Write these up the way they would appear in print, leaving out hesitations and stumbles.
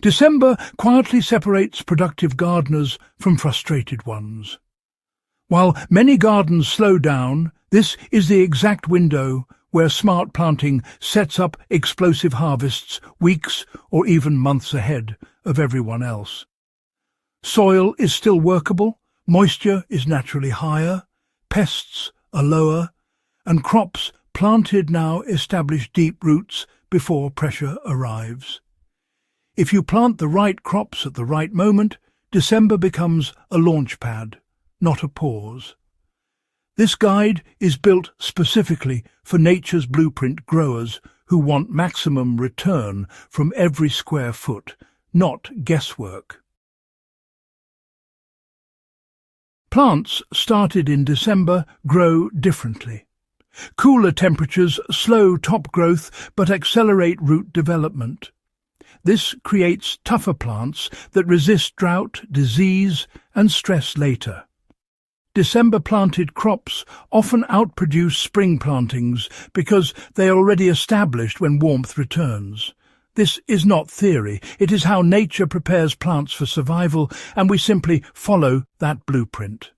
December quietly separates productive gardeners from frustrated ones. While many gardens slow down, this is the exact window where smart planting sets up explosive harvests weeks or even months ahead of everyone else. Soil is still workable, moisture is naturally higher, pests are lower, and crops planted now establish deep roots before pressure arrives. If you plant the right crops at the right moment, December becomes a launch pad, not a pause. This guide is built specifically for nature's blueprint growers who want maximum return from every square foot, not guesswork. Plants started in December grow differently. Cooler temperatures slow top growth but accelerate root development. This creates tougher plants that resist drought, disease, and stress later. December-planted crops often outproduce spring plantings because they are already established when warmth returns. This is not theory, it is how nature prepares plants for survival, and we simply follow that blueprint.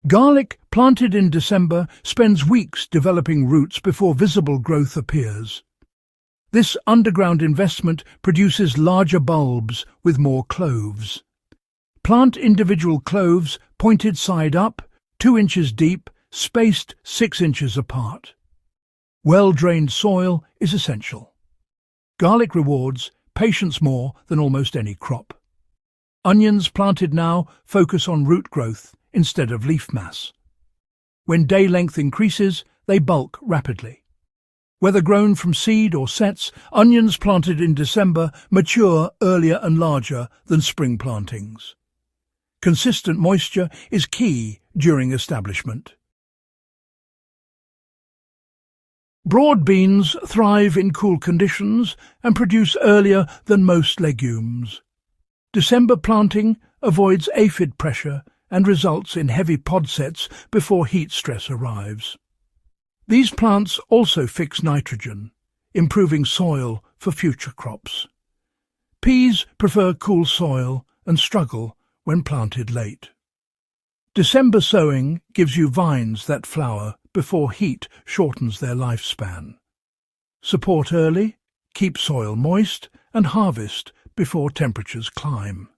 Garlic planted in December spends weeks developing roots before visible growth appears. This underground investment produces larger bulbs with more cloves. Plant individual cloves pointed side up, 2 inches deep, spaced 6 inches apart. Well-drained soil is essential. Garlic rewards patience more than almost any crop. Onions planted now focus on root growth instead of leaf mass. When day length increases, they bulk rapidly. Whether grown from seed or sets, onions planted in December mature earlier and larger than spring plantings. Consistent moisture is key during establishment. Broad beans thrive in cool conditions and produce earlier than most legumes. December planting avoids aphid pressure and results in heavy pod sets before heat stress arrives. These plants also fix nitrogen, improving soil for future crops. Peas prefer cool soil and struggle when planted late. December sowing gives you vines that flower before heat shortens their lifespan. Support early, keep soil moist, and harvest before temperatures climb.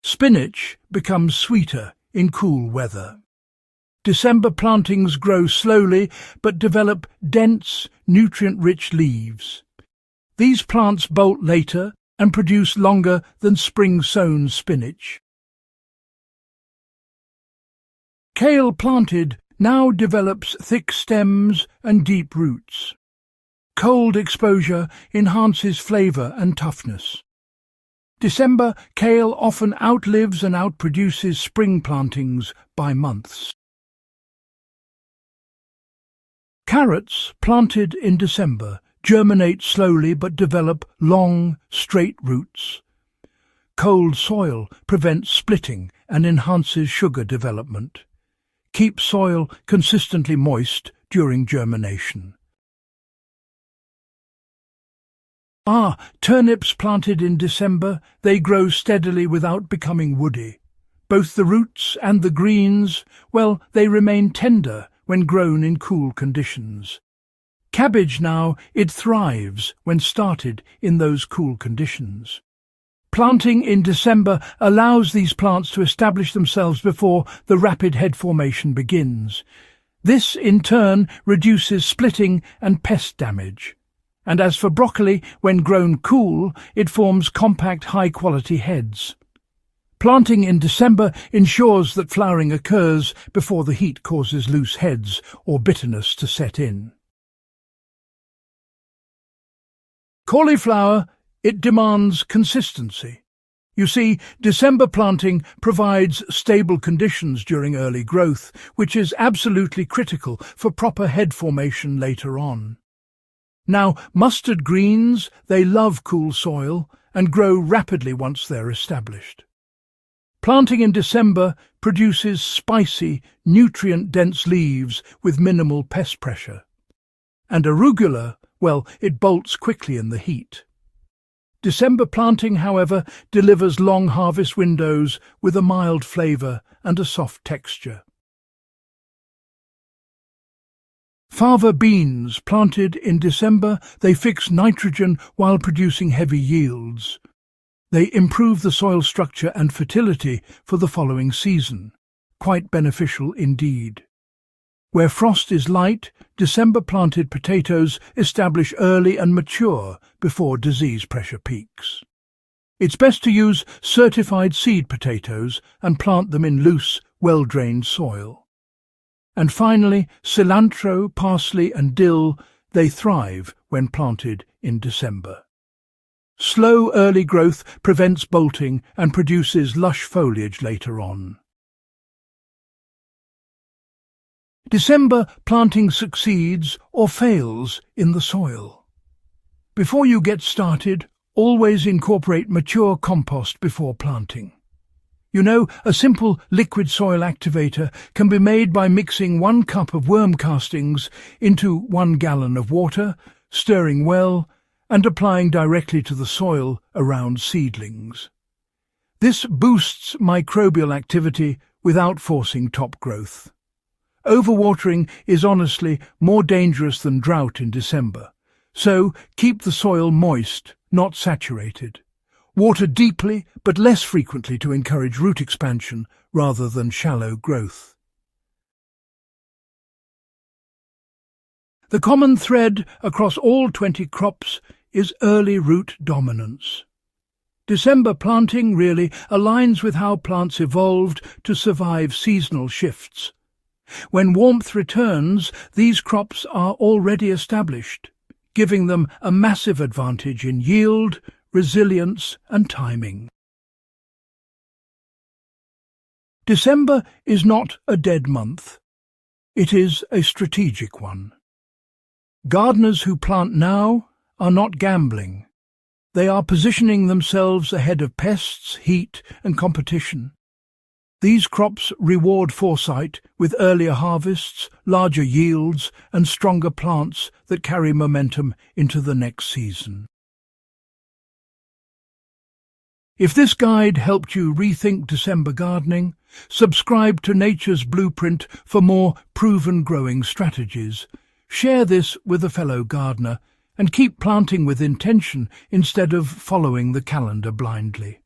Spinach becomes sweeter in cool weather. December plantings grow slowly but develop dense, nutrient-rich leaves. These plants bolt later and produce longer than spring-sown spinach. Kale planted now develops thick stems and deep roots. Cold exposure enhances flavour and toughness. December kale often outlives and outproduces spring plantings by months. Carrots planted in December germinate slowly but develop long, straight roots. Cold soil prevents splitting and enhances sugar development. Keep soil consistently moist during germination. Turnips planted in December, they grow steadily without becoming woody. Both the roots and the greens, well, they remain tender when grown in cool conditions. Cabbage now, it thrives when started in those cool conditions. Planting in December allows these plants to establish themselves before the rapid head formation begins. This, in turn, reduces splitting and pest damage. And as for broccoli, when grown cool, it forms compact, high-quality heads. Planting in December ensures that flowering occurs before the heat causes loose heads or bitterness to set in. Cauliflower, it demands consistency. You see, December planting provides stable conditions during early growth, which is absolutely critical for proper head formation later on. Now, mustard greens, they love cool soil and grow rapidly once they're established. Planting in December produces spicy, nutrient-dense leaves with minimal pest pressure. And arugula, well, it bolts quickly in the heat. December planting, however, delivers long harvest windows with a mild flavour and a soft texture. Fava beans, planted in December, they fix nitrogen while producing heavy yields. They improve the soil structure and fertility for the following season. Quite beneficial indeed. Where frost is light, December-planted potatoes establish early and mature before disease pressure peaks. It's best to use certified seed potatoes and plant them in loose, well-drained soil. And finally, cilantro, parsley and dill, they thrive when planted in December. Slow early growth prevents bolting and produces lush foliage later on. December planting succeeds or fails in the soil. Before you get started, always incorporate mature compost before planting. You know, a simple liquid soil activator can be made by mixing 1 cup of worm castings into 1 gallon of water, stirring well, and applying directly to the soil around seedlings. This boosts microbial activity without forcing top growth. Overwatering is honestly more dangerous than drought in December, so keep the soil moist, not saturated. Water deeply but less frequently to encourage root expansion rather than shallow growth. The common thread across all 20 crops is early root dominance. December planting really aligns with how plants evolved to survive seasonal shifts. When warmth returns, these crops are already established, giving them a massive advantage in yield, resilience and timing. December is not a dead month. It is a strategic one. Gardeners who plant now are not gambling. They are positioning themselves ahead of pests, heat and competition. These crops reward foresight with earlier harvests, larger yields and stronger plants that carry momentum into the next season. If this guide helped you rethink December gardening, subscribe to Nature's Blueprint for more proven growing strategies. Share this with a fellow gardener and keep planting with intention instead of following the calendar blindly.